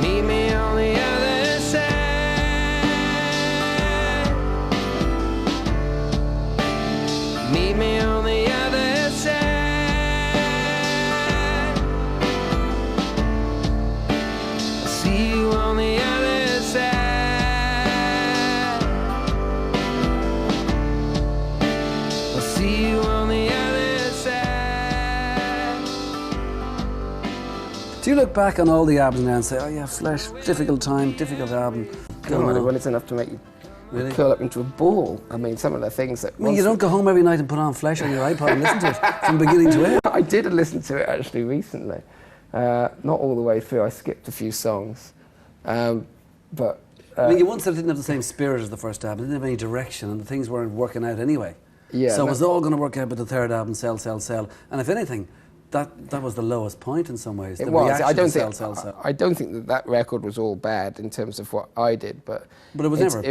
Meet me on the other side. Meet me on the other side. I'll see you on the other side. I'll see you on the other side. Do you look back on all the albums now and say, oh yeah, Flesh, difficult time, difficult album? God, well, it's enough to make you Really? curl up into a ball. I mean, some of the things that... I mean, you don't go home every night and put on Flesh on your iPod and listen to it from beginning to end. I did listen to it actually recently. Not all the way through, I skipped a few songs. But... I mean, you once said it didn't have the same spirit as the first album, it didn't have any direction, and the things weren't working out anyway. Yeah, so it was all going to work out with the third album, Sell, Sell, Sell. And if anything, that was the lowest point in some ways. It the was. reaction I don't to think. Sell, Sell, Sell. I don't think that that record was all bad in terms of what I did, but it was never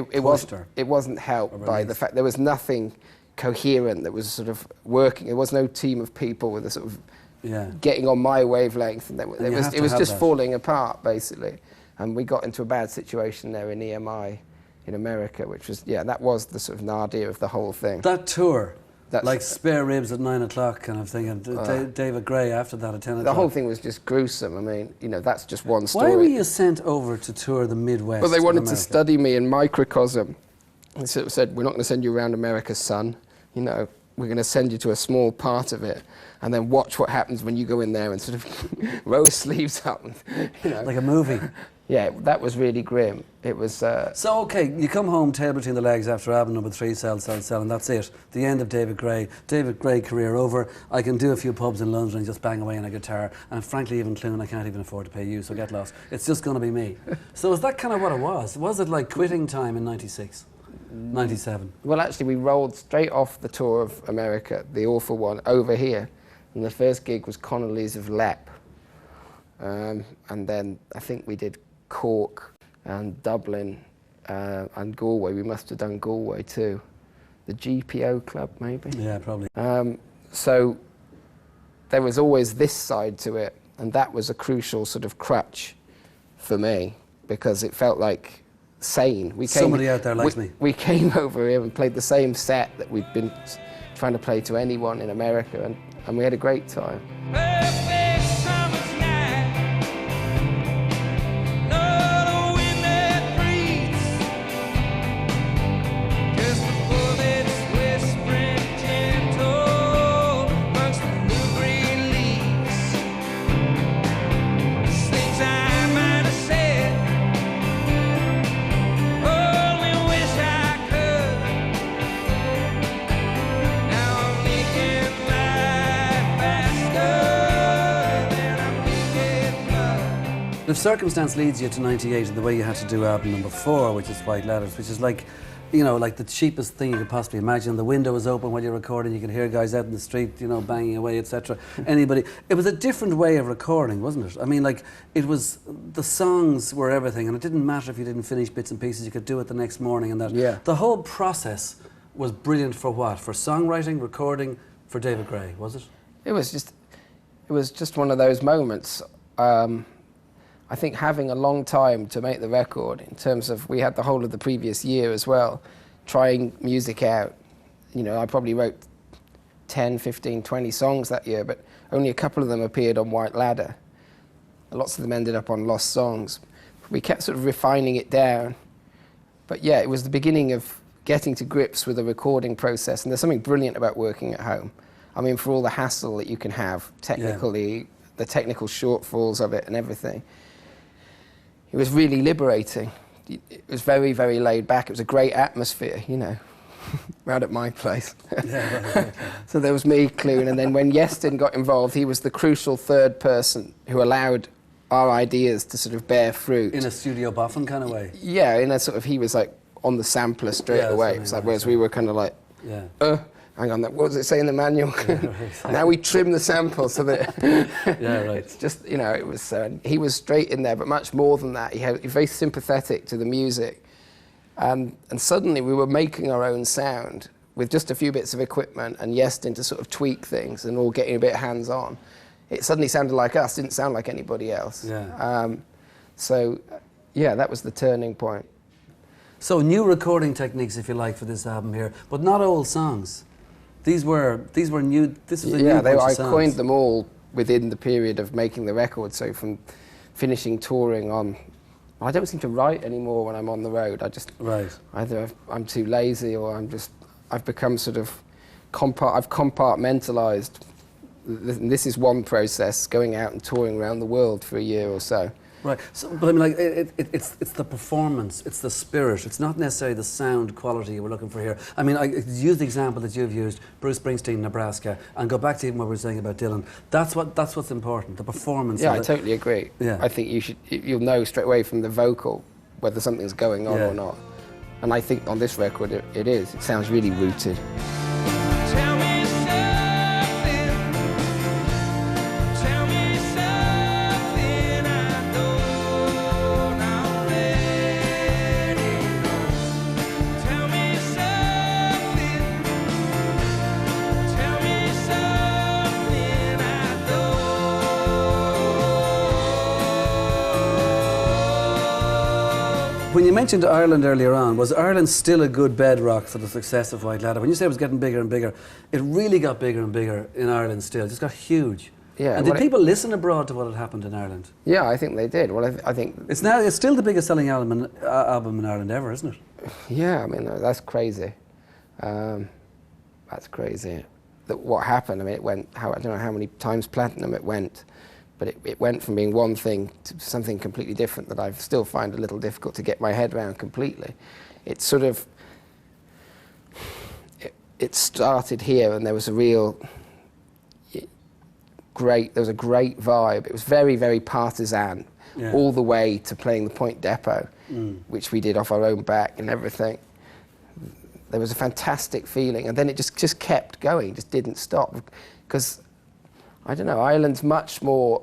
it wasn't helped by the fact there was nothing coherent that was sort of working. There was no team of people with a sort of getting on my wavelength, and it was just falling apart basically. And we got into a bad situation there in EMI in America, which was that was the sort of nadir of the whole thing. That tour. Like spare ribs at 9 o'clock kind of thing, and David Gray after that at 10 o'clock. The whole thing was just gruesome. I mean, that's just one story. Why were you sent over to tour the Midwest? Well, they wanted to study me in microcosm. They sort of said, we're not going to send you around America, son. We're going to send you to a small part of it, and then watch what happens when you go in there and sort of roll sleeves up. And, Like a movie. Yeah, that was really grim. It was... So, okay, you come home, tail between the legs after album number 3, Sell, Sell, Sell, and that's it. The end of David Gray. David Gray career over. I can do a few pubs in London and just bang away on a guitar. And frankly, even Clune, I can't even afford to pay you, so get lost. It's just going to be me. So is that kind of what it was? Was it like quitting time in 96? 97? Well, actually, we rolled straight off the tour of America, the awful one, over here. And the first gig was Connolly's of Lep. And then I think we did Cork and Dublin and Galway. We must have done Galway too. The GPO club, maybe? Yeah, probably. So there was always this side to it, and that was a crucial sort of crutch for me, because it felt like sane. Somebody out there likes me. We came over here and played the same set that we'd been trying to play to anyone in America, and we had a great time. If circumstance leads you to 98 and the way you had to do album number 4, which is White Letters, which is like, like the cheapest thing you could possibly imagine. The window was open while you're recording, you could hear guys out in the street, banging away, etc. Anybody. It was a different way of recording, wasn't it? I mean, like, it was, the songs were everything, and it didn't matter if you didn't finish bits and pieces, you could do it the next morning and that. Yeah. The whole process was brilliant for what? For songwriting, recording, for David Gray, was it? It was just one of those moments. I think having a long time to make the record, in terms of, we had the whole of the previous year as well, trying music out. I probably wrote 10, 15, 20 songs that year, but only a couple of them appeared on White Ladder. Lots of them ended up on Lost Songs. We kept sort of refining it down. But yeah, it was the beginning of getting to grips with the recording process, and there's something brilliant about working at home. I mean, for all the hassle that you can have technically, the technical shortfalls of it and everything. It was really liberating. It was very, very laid back. It was a great atmosphere, round at my place. So there was me, Clune, and then when Yestin got involved, he was the crucial third person who allowed our ideas to sort of bear fruit. In a Studio Boffin kind of way? Yeah, in a sort of, he was like on the sampler straight away. It was like, whereas we were kind of like, hang on, what does it say in the manual? Now we trim the sample so that... It's just, it was... he was straight in there, but much more than that. He was very sympathetic to the music. And suddenly we were making our own sound with just a few bits of equipment and Yestin to sort of tweak things and all getting a bit hands-on. It suddenly sounded like us, didn't sound like anybody else. So, yeah, that was the turning point. So new recording techniques, if you like, for this album here, but not old songs. These were new. This was a new bunch of I songs. coined them all within the period of making the record. So from finishing touring on, I don't seem to write anymore when I'm on the road. I just either I'm too lazy or I've become sort of I've compartmentalized. This is one process, going out and touring around the world for a year or so. Right, so, but I mean, like, it's the performance, it's the spirit, it's not necessarily the sound quality we're looking for here. I mean, I use the example that you've used, Bruce Springsteen, Nebraska, and go back to even what we were saying about Dylan. That's what's important, the performance. Yeah, I totally agree. Yeah. I think you'll know straight away from the vocal whether something's going on or not. And I think on this record it is. It sounds really rooted. Tell me something. Tell me something I don't already know. Tell me something. Tell me something I don't. When you mentioned Ireland earlier on, was Ireland still a good bedrock for the success of White Ladder? When you say it was getting bigger and bigger, it really got bigger and bigger in Ireland still. It just got huge. Yeah. And did people listen abroad to what had happened in Ireland? Yeah, I think they did. Well, I think It's still the biggest selling album in Ireland ever, isn't it? yeah, I mean that's crazy. That's crazy. That what happened? I mean, it went. I don't know how many times platinum it went, but it went from being one thing to something completely different that I still find a little difficult to get my head around completely. It sort of it started here, and there was a real great. There was a great vibe. It was very, very partisan, all the way to playing the Point Depot, which we did off our own back and everything. There was a fantastic feeling, and then it just kept going, just didn't stop. Because, I don't know, Ireland's much more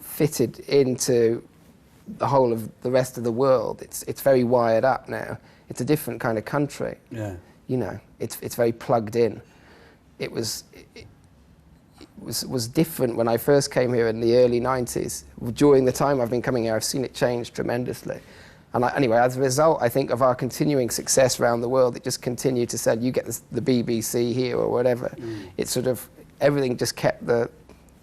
fitted into the whole of the rest of the world. It's very wired up now. It's a different kind of country. Yeah. You know, it's very plugged in. It was different when I first came here in the early 90s. During the time I've been coming here, I've seen it change tremendously. And anyway, as a result, I think, of our continuing success around the world, it just continued to say, you get the BBC here or whatever. It sort of, everything just kept the,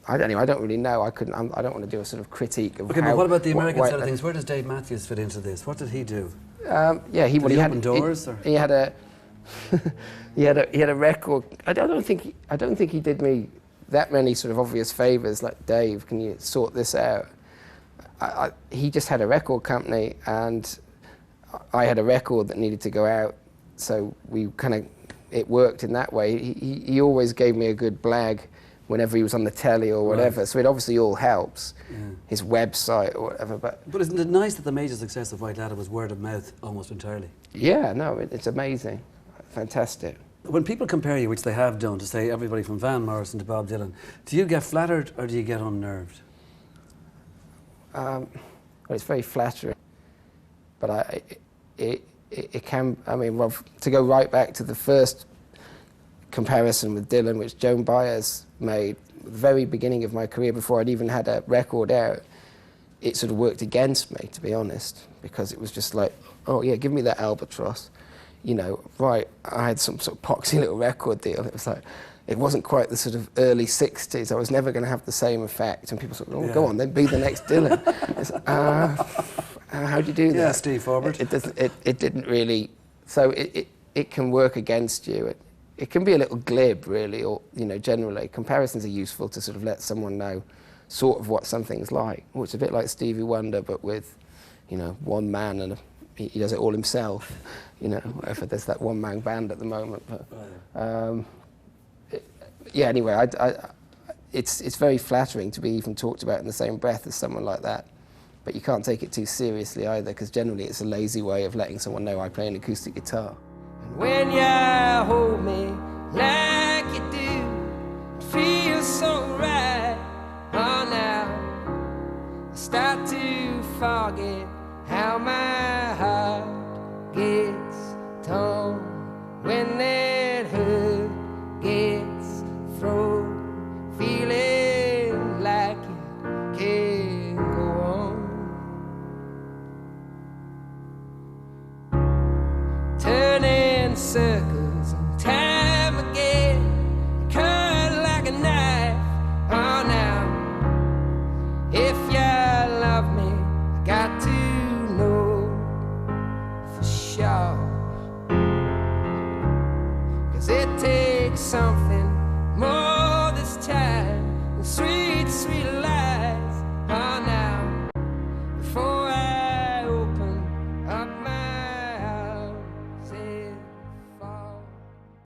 I don't really know. I don't want to do a sort of critique of Okay, how, but what about the American side of things? Where does Dave Matthews fit into this? What did he do? Yeah, he Did he had open doors, or? he had a he had a record. I don't think he did me that many sort of obvious favors like, Dave, can you sort this out? He just had a record company, and I had a record that needed to go out, so we it worked in that way. He always gave me a good blag whenever he was on the telly or whatever, Right. so it obviously all helps, his website or whatever. But isn't it nice that the major success of White Ladder was word of mouth almost entirely? Yeah, no, it's amazing, fantastic. When people compare you, which they have done, to say everybody from Van Morrison to Bob Dylan, do you get flattered or do you get unnerved? Well, it's very flattering, but it can. I mean, well, to go right back to the first comparison with Dylan, which Joan Baez made at the very beginning of my career, before I'd even had a record out, it sort of worked against me, to be honest, because it was just like, oh yeah, give me that Albatross, you know. Right, I had some sort of poxy little record deal. It was like, it wasn't quite the sort of early 60s. I was never going to have the same effect. And people sort of, go on, then be the next Dylan. How do you do that? Yeah, Steve Forbert. It didn't really. So it can work against you. It can be a little glib, really, or, you know, generally. Comparisons are useful to sort of let someone know sort of what something's like. Oh, it's a bit like Stevie Wonder, but with, you know, one man, and he does it all himself. You know, whatever. There's that one-man band at the moment. But, yeah, anyway, it's very flattering to be even talked about in the same breath as someone like that. But you can't take it too seriously either, because generally it's a lazy way of letting someone know I play an acoustic guitar. When you hold me like you do, it feels so right. Oh, now I start to forget how my heart gets torn when that hurt gets thrown, feeling like it can't go on. something